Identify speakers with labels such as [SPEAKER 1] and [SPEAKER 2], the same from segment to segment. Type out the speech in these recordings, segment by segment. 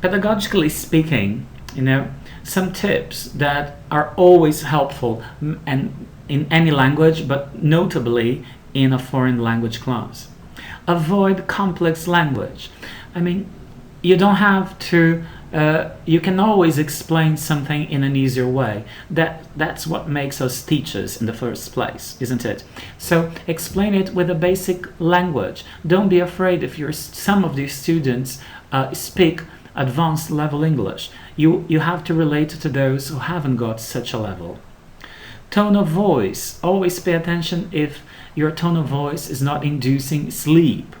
[SPEAKER 1] Pedagogically speaking, some tips that are always helpful and in any language, but notably in a foreign language class. Avoid complex language. I mean, you don't have to. You can always explain something in an easier way. That's what makes us teachers in the first place, isn't it? So explain it with a basic language. Don't be afraid if some of these students speak advanced level English. You have to relate to those who haven't got such a level. Tone of voice. Always pay attention if your tone of voice is not inducing sleep.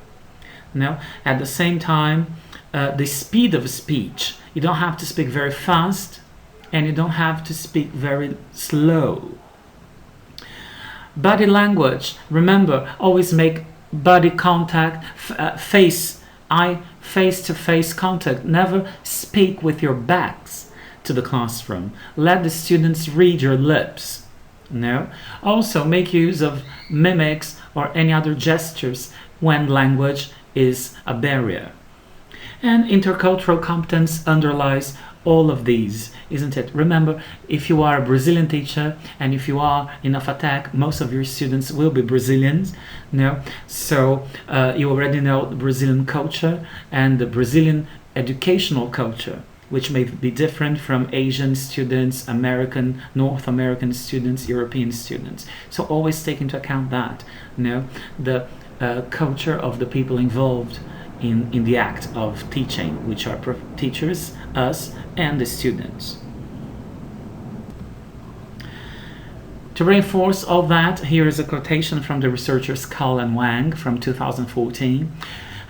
[SPEAKER 1] At the same time, the speed of speech. You don't have to speak very fast and you don't have to speak very slow. Body language. Remember, always make body contact, face-to-face contact. Never speak with your backs to the classroom. Let the students read your lips. Also make use of mimics or any other gestures when language is a barrier. And intercultural competence underlies all of these, isn't it? Remember, if you are a Brazilian teacher and if you are in a FATEC, most of your students will be Brazilians. So you already know the Brazilian culture and the Brazilian educational culture, which may be different from Asian students, American, North American students, European students. So always take into account that, the culture of the people involved in the act of teaching, which are teachers, us, and the students. To reinforce all that, here is a quotation from the researchers Kull and Wang from 2014.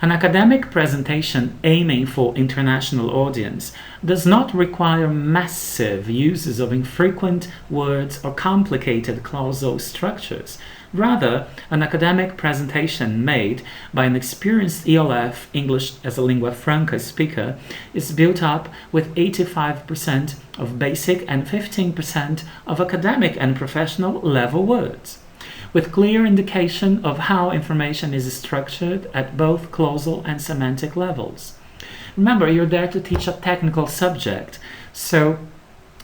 [SPEAKER 1] An academic presentation aiming for international audience does not require massive uses of infrequent words or complicated clausal structures. Rather, an academic presentation made by an experienced ELF, English as a lingua franca speaker, is built up with 85% of basic and 15% of academic and professional level words, with clear indication of how information is structured at both clausal and semantic levels. Remember, you're there to teach a technical subject, so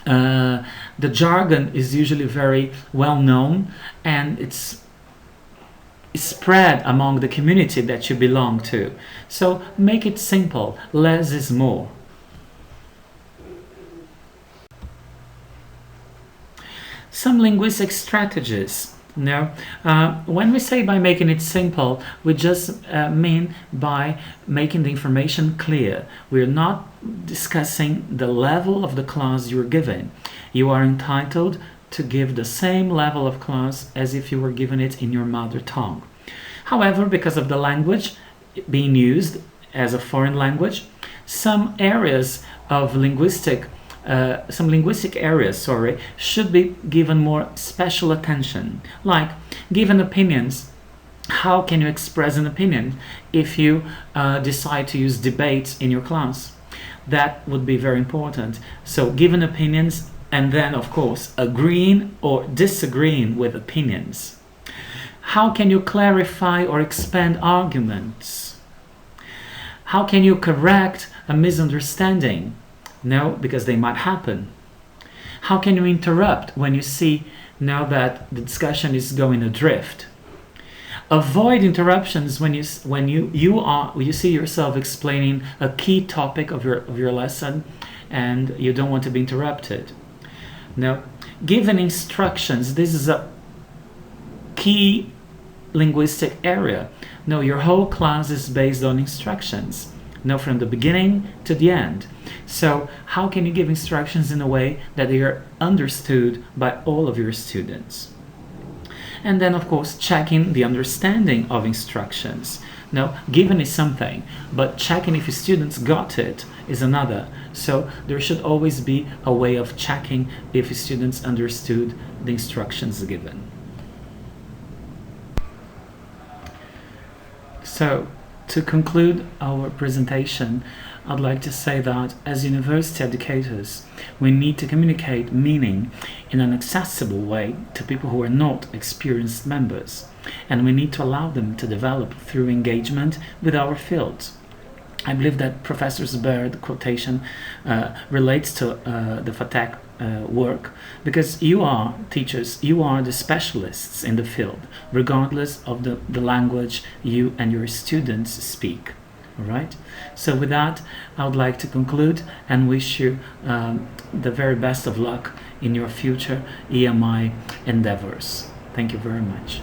[SPEAKER 1] the jargon is usually very well known and it's spread among the community that you belong to. So make it simple. Less is more. Some linguistic strategies. When we say by making it simple, we just mean by making the information clear. We're not discussing the level of the class you're giving. You are entitled to give the same level of class as if you were given it in your mother tongue. However, because of the language being used as a foreign language, some linguistic areas should be given more special attention, like given opinions. How can you express an opinion if you decide to use debates in your class? That would be very important. So given opinions, and then of course agreeing or disagreeing with opinions. How can you clarify or expand arguments? How can you correct a misunderstanding? No, because they might happen. How can you interrupt when you see now that the discussion is going adrift? Avoid interruptions when you see yourself explaining a key topic of your lesson and you don't want to be interrupted. Now, given instructions, this is a key linguistic area. No, your whole class is based on instructions. No, from the beginning to the end. So how can you give instructions in a way that they are understood by all of your students? And then, of course, checking the understanding of instructions. Now, given is something, but checking if your students got it is another. So there should always be a way of checking if your students understood the instructions given. So, to conclude our presentation, I'd like to say that as university educators, we need to communicate meaning in an accessible way to people who are not experienced members, and we need to allow them to develop through engagement with our fields. I believe that Professor Bird quotation relates to the FATEC work, because you are teachers, you are the specialists in the field, regardless of the language you and your students speak. All right. So with that, I would like to conclude and wish you the very best of luck in your future EMI endeavors. Thank you very much.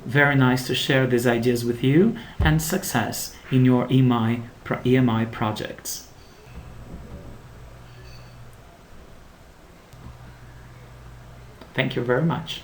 [SPEAKER 1] Very nice to share these ideas with you, and success in your EMI projects. Thank you very much.